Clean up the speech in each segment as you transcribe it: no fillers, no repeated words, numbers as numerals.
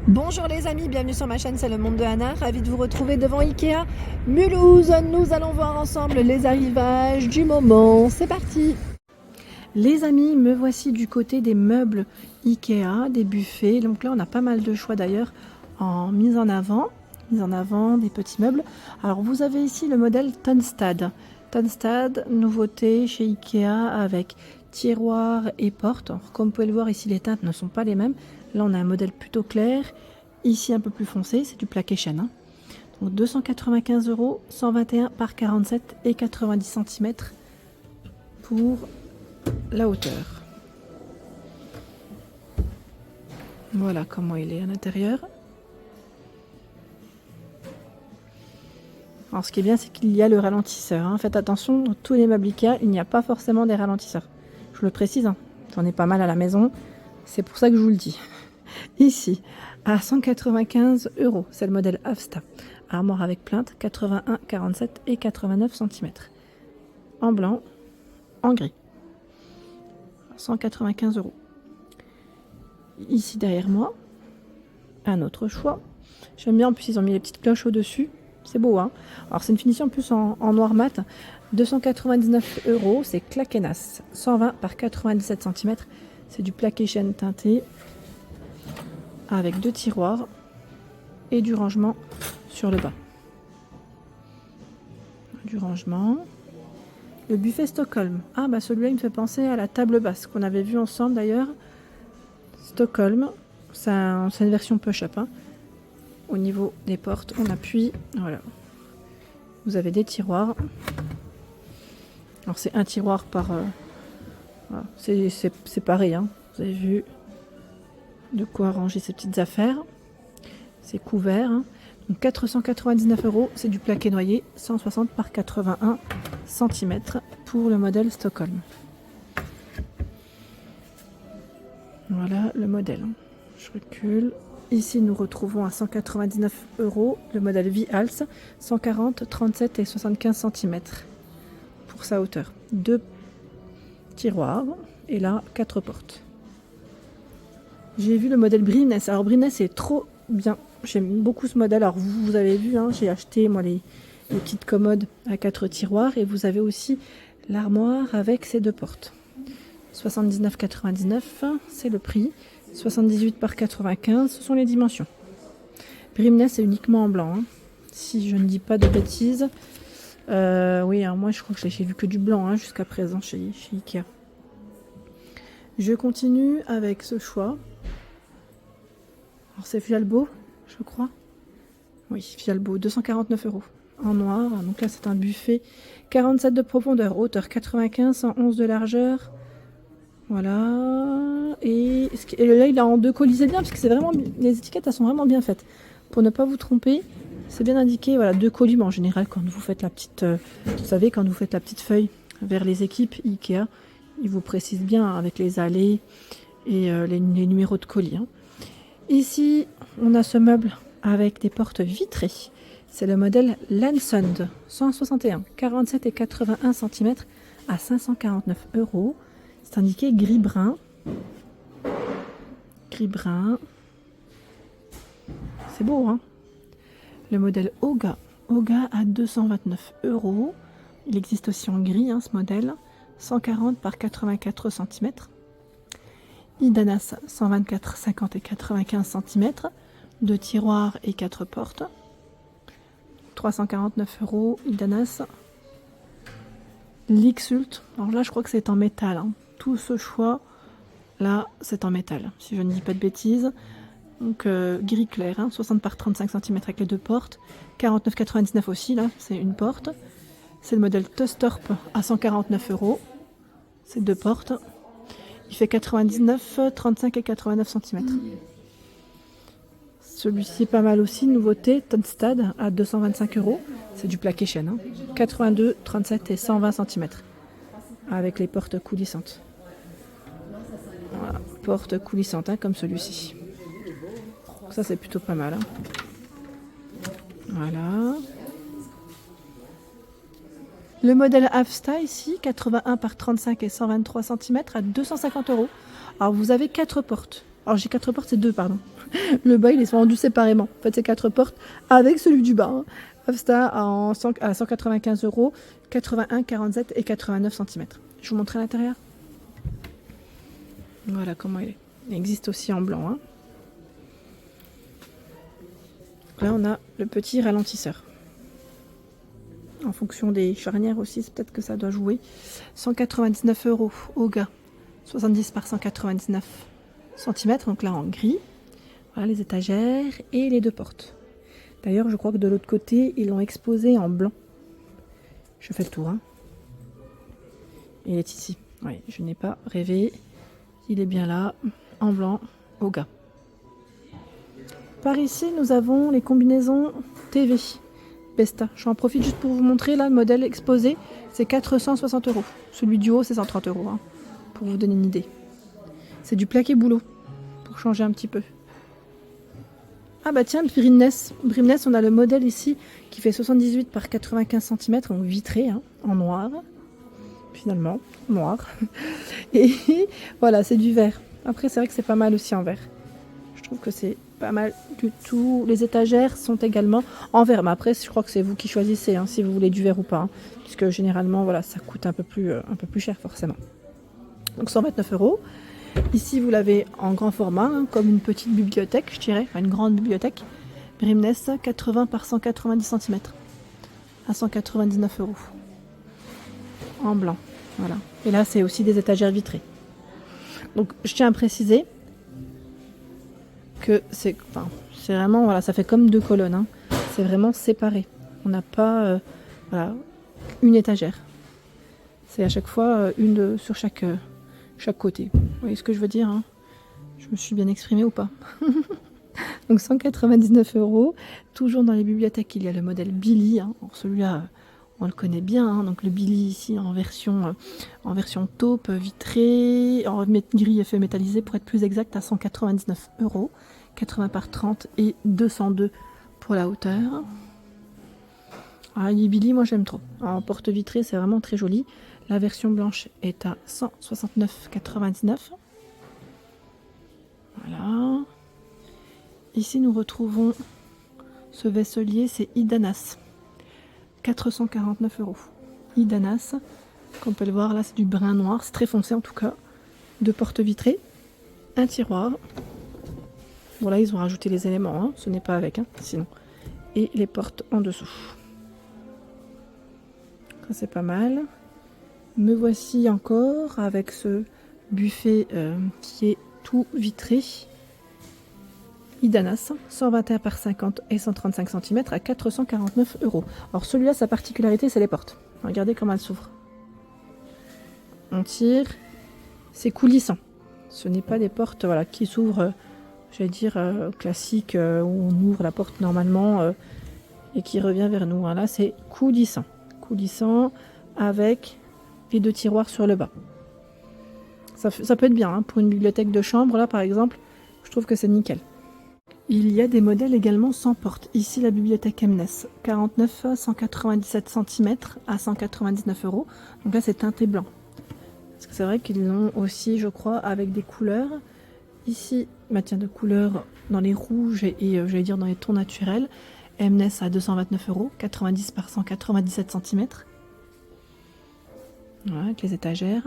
Bonjour les amis, bienvenue sur ma chaîne, c'est le monde de Anna, ravi de vous retrouver devant Ikea Mulhouse. Nous allons voir ensemble les arrivages du moment, c'est parti. Les amis, me voici du côté des meubles Ikea, des buffets. Donc là on a pas mal de choix d'ailleurs en mise en avant des petits meubles. Alors vous avez ici le modèle Tonstad. Tonstad, nouveauté chez Ikea avec tiroir et porte. Alors, comme vous pouvez le voir ici, les teintes ne sont pas les mêmes. Là on a un modèle plutôt clair, ici un peu plus foncé, c'est du plaqué chêne. Donc 295 €, 121 par 47 et 90 cm pour la hauteur. Voilà comment il est à l'intérieur. Alors ce qui est bien, c'est qu'il y a le ralentisseur. Faites attention, dans tous les meubles Ikea, il n'y a pas forcément des ralentisseurs. Je le précise, j'en ai pas mal à la maison, c'est pour ça que je vous le dis. Ici, à 195 €, c'est le modèle Avsta. Armoire avec plainte, 81, 47 et 89 cm. En blanc, en gris. 195 €. Ici derrière moi, un autre choix. J'aime bien, en plus ils ont mis les petites cloches au-dessus. C'est beau, hein. Alors c'est une finition en plus en noir mat. 299 €, c'est claquenas. 120 par 97 cm. C'est du plaqué chêne teinté avec 2 tiroirs et du rangement sur le bas. Du rangement. Le buffet Stockholm. Ah bah celui-là il me fait penser à la table basse qu'on avait vu ensemble d'ailleurs. Stockholm, c'est une version push-up. Au niveau des portes, on appuie. Voilà. Vous avez des tiroirs. Alors c'est un tiroir par... voilà. C'est pareil. Vous avez vu de quoi ranger ses petites affaires. C'est couvert. Donc 499 €, c'est du plaqué noyer, 160 par 81 cm pour le modèle Stockholm. Voilà le modèle. Je recule. Ici, nous retrouvons à 199 € le modèle V-Hals, 140, 37 et 75 cm pour sa hauteur. 2 tiroirs et là, 4 portes. J'ai vu le modèle Brimness. Alors Brimness est trop bien. J'aime beaucoup ce modèle. Alors vous avez vu, j'ai acheté moi les petites commodes à 4 tiroirs et vous avez aussi l'armoire avec ses 2 portes. 79,99 €, c'est le prix. 78 par 95, ce sont les dimensions. Brimness est uniquement en blanc, si je ne dis pas de bêtises. Oui, alors moi je crois que j'ai vu que du blanc jusqu'à présent chez Ikea. Je continue avec ce choix. Alors c'est Fialbo, je crois. Oui, Fialbo, 249 € en noir. Donc là c'est un buffet 47 de profondeur, hauteur 95, 111 de largeur. Voilà, et là il a en 2 colis, c'est bien parce que c'est vraiment, les étiquettes elles sont vraiment bien faites. Pour ne pas vous tromper, c'est bien indiqué, voilà, 2 colis, mais en général quand vous faites la petite, vous savez, quand vous faites la petite feuille vers les équipes Ikea, ils vous précisent bien avec les allées et les numéros de colis. Ici, on a ce meuble avec des portes vitrées. C'est le modèle Lansund, 161, 47 et 81 cm à 549 €. C'est indiqué gris-brun. Gris-brun. C'est beau, Le modèle Oga. Oga à 229 €. Il existe aussi en gris, ce modèle. 140 par 84 cm. Idanas, 124, 50 et 95 cm. 2 tiroirs et 4 portes. 349 €. Idanas. L'Ixult. Alors là, je crois que c'est en métal. Tout ce choix là c'est en métal si je ne dis pas de bêtises. Donc gris clair, 60 par 35 cm avec les 2 portes, 49,99 € aussi, là c'est une porte. C'est le modèle Tustorp à 149 €, c'est 2 portes. Il fait 99, 35 et 89 cm. Celui-ci est pas mal aussi, nouveauté Tonstad à 225 €, c'est du plaqué chêne, 82, 37 et 120 cm avec les portes coulissantes. Voilà, porte coulissante comme celui-ci. Ça c'est plutôt pas mal. Voilà. Le modèle Avsta ici, 81 par 35 et 123 cm à 250 €. Alors vous avez 4 portes. Alors j'ai 4 portes, c'est 2, pardon. Le bas, il est vendu séparément. En fait, c'est 4 portes avec celui du bas. Hein. Hofstra à 195 €, 81, 47 et 89 cm. Je vous montre à l'intérieur. Voilà comment il est. Il existe aussi en blanc. Hein. Là, on a le petit ralentisseur. En fonction des charnières aussi, c'est peut-être que ça doit jouer. 199 € au gars. 70 par 199 cm. Donc là, en gris. Voilà les étagères et les 2 portes. D'ailleurs, je crois que de l'autre côté, ils l'ont exposé en blanc. Je fais le tour. Hein. Il est ici. Oui, je n'ai pas rêvé. Il est bien là, en blanc, au gars. Par ici, nous avons les combinaisons TV Besta. J'en profite juste pour vous montrer, là, le modèle exposé, c'est 460 €. Celui du haut, c'est 130 €, hein, pour vous donner une idée. C'est du plaqué boulot, pour changer un petit peu. Ah bah tiens, Brimness. Brimness, on a le modèle ici qui fait 78 par 95 cm, donc vitré, hein, en noir. Finalement, noir. Et voilà, c'est du verre. Après, c'est vrai que c'est pas mal aussi en verre. Je trouve que c'est pas mal du tout. Les étagères sont également en verre. Mais après, je crois que c'est vous qui choisissez, hein, si vous voulez du verre ou pas. Hein, puisque généralement, voilà, ça coûte un peu plus cher forcément. Donc 129 €. Ici, vous l'avez en grand format, hein, comme une petite bibliothèque, je dirais, enfin une grande bibliothèque. Brimness, 80 par 190 cm, à 199 €. En blanc, voilà. Et là, c'est aussi des étagères vitrées. Donc, je tiens à préciser que c'est vraiment, voilà, ça fait comme 2 colonnes. Hein. C'est vraiment séparé. On n'a pas voilà, une étagère. C'est à chaque fois une sur chaque côté. Vous voyez ce que je veux dire, hein? Je me suis bien exprimée ou pas? Donc 199 €. Toujours dans les bibliothèques, il y a le modèle Billy. Hein. Celui-là, on le connaît bien. Hein. Donc le Billy ici en version taupe, vitré, en gris effet métallisé pour être plus exact, à 199 €. 80 par 30 et 202 pour la hauteur. Ah, les Billy, moi j'aime trop. En porte vitrée, c'est vraiment très joli. La version blanche est à 169,99 €. Voilà. Ici, nous retrouvons ce vaisselier, c'est Idanas. 449 €. Idanas, comme on peut le voir, là c'est du brun noir, c'est très foncé en tout cas. 2 portes vitrées, un tiroir. Bon là, ils ont rajouté les éléments, hein. Ce n'est pas avec, hein, sinon. Et les portes en dessous. Ça c'est pas mal. Me voici encore avec ce buffet qui est tout vitré. Idanas, 121 par 50 et 135 cm à 449 €. Alors celui-là, sa particularité, c'est les portes. Regardez comment elles s'ouvrent. On tire, c'est coulissant. Ce n'est pas des portes voilà, qui s'ouvrent, j'allais dire, classiques, où on ouvre la porte normalement et qui revient vers nous. Là, c'est coulissant. Coulissant avec les 2 tiroirs sur le bas. Ça peut être bien, hein, pour une bibliothèque de chambre, là par exemple, je trouve que c'est nickel. Il y a des modèles également sans porte. Ici, la bibliothèque Emness, 49 à 197 cm à 199 €. Donc là, c'est teinté blanc. Parce que c'est vrai qu'ils l'ont aussi, je crois, avec des couleurs. Ici, maintien de couleurs dans les rouges et j'allais dire dans les tons naturels. Emness à 229 €, 90 par 197 cm. Voilà, avec les étagères.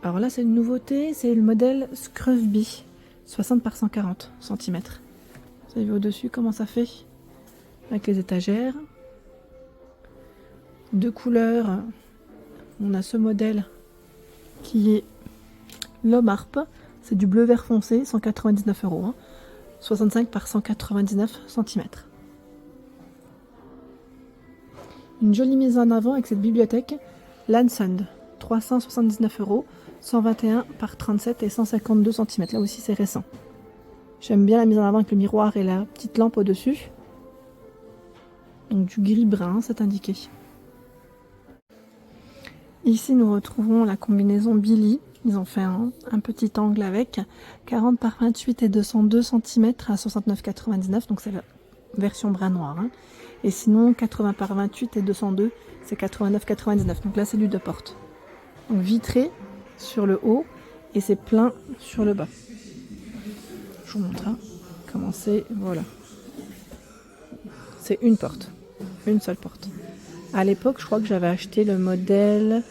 Alors là, c'est une nouveauté, c'est le modèle Scrufby, 60 par 140 cm. Vous avez vu au-dessus comment ça fait? Avec les étagères. 2 couleurs. On a ce modèle qui est l'homme harpe. C'est du bleu vert foncé, 199 €. Hein. 65 par 199 cm. Une jolie mise en avant avec cette bibliothèque. Lansund, 379 €. 121 par 37 et 152 cm. Là aussi, c'est récent. J'aime bien la mise en avant avec le miroir et la petite lampe au-dessus. Donc du gris-brun, c'est indiqué. Ici, nous retrouvons la combinaison Billy. Ils ont fait un petit angle avec 40 par 28 et 202 cm à 69,99 €. Donc c'est la version brun noir. Hein. Et sinon, 80 par 28 et 202, c'est 89,99 €. Donc là, c'est du 2 portes. Donc vitré sur le haut et c'est plein sur le bas. Je vous montre comment c'est, voilà. C'est une porte, une seule porte. À l'époque, je crois que j'avais acheté le modèle,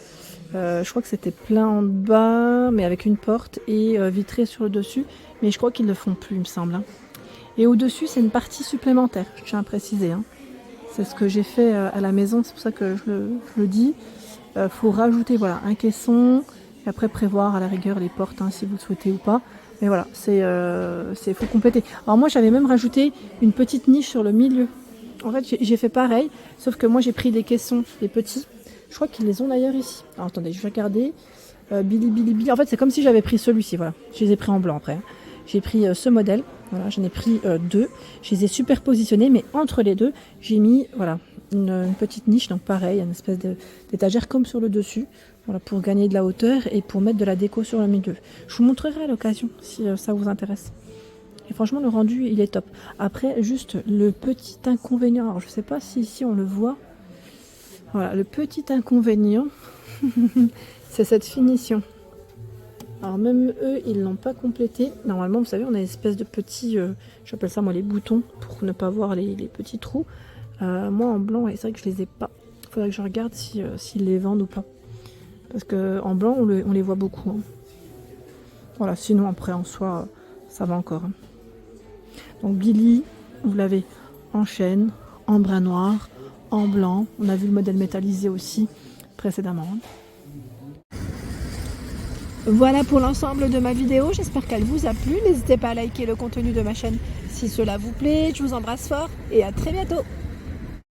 je crois que c'était plein en bas, mais avec une porte et vitré sur le dessus. Mais je crois qu'ils ne le font plus, il me semble. Et au-dessus, c'est une partie supplémentaire, je tiens à préciser. C'est ce que j'ai fait à la maison, c'est pour ça que je le dis. Faut rajouter voilà, un caisson, et après prévoir à la rigueur les portes si vous le souhaitez ou pas. Mais voilà, faut compléter. Alors moi, j'avais même rajouté une petite niche sur le milieu. En fait, j'ai fait pareil, sauf que moi, j'ai pris des caissons, des petits. Je crois qu'ils les ont d'ailleurs ici. Alors attendez, je vais regarder. Billy. En fait, c'est comme si j'avais pris celui-ci, voilà. Je les ai pris en blanc après. J'ai pris ce modèle, voilà, j'en ai pris deux. Je les ai superpositionnés, mais entre les deux, j'ai mis voilà, une petite niche, donc pareil, une espèce d'étagère comme sur le dessus, voilà, pour gagner de la hauteur et pour mettre de la déco sur le milieu. Je vous montrerai à l'occasion si ça vous intéresse. Et franchement, le rendu, il est top. Après, juste le petit inconvénient, alors je sais pas si ici on le voit. Voilà, le petit inconvénient, c'est cette finition. Alors même eux, ils l'ont pas complété. Normalement, vous savez, on a une espèce de petits, j'appelle ça moi les boutons, pour ne pas voir les petits trous. Moi en blanc, c'est vrai que je les ai pas. Il faudrait que je regarde s'ils les vendent ou pas. Parce que en blanc, on les voit beaucoup. Voilà, sinon après en soi, ça va encore. Donc Billy, vous l'avez en chêne, en brun noir, en blanc. On a vu le modèle métallisé aussi précédemment. Voilà pour l'ensemble de ma vidéo, j'espère qu'elle vous a plu. N'hésitez pas à liker le contenu de ma chaîne si cela vous plaît. Je vous embrasse fort et à très bientôt.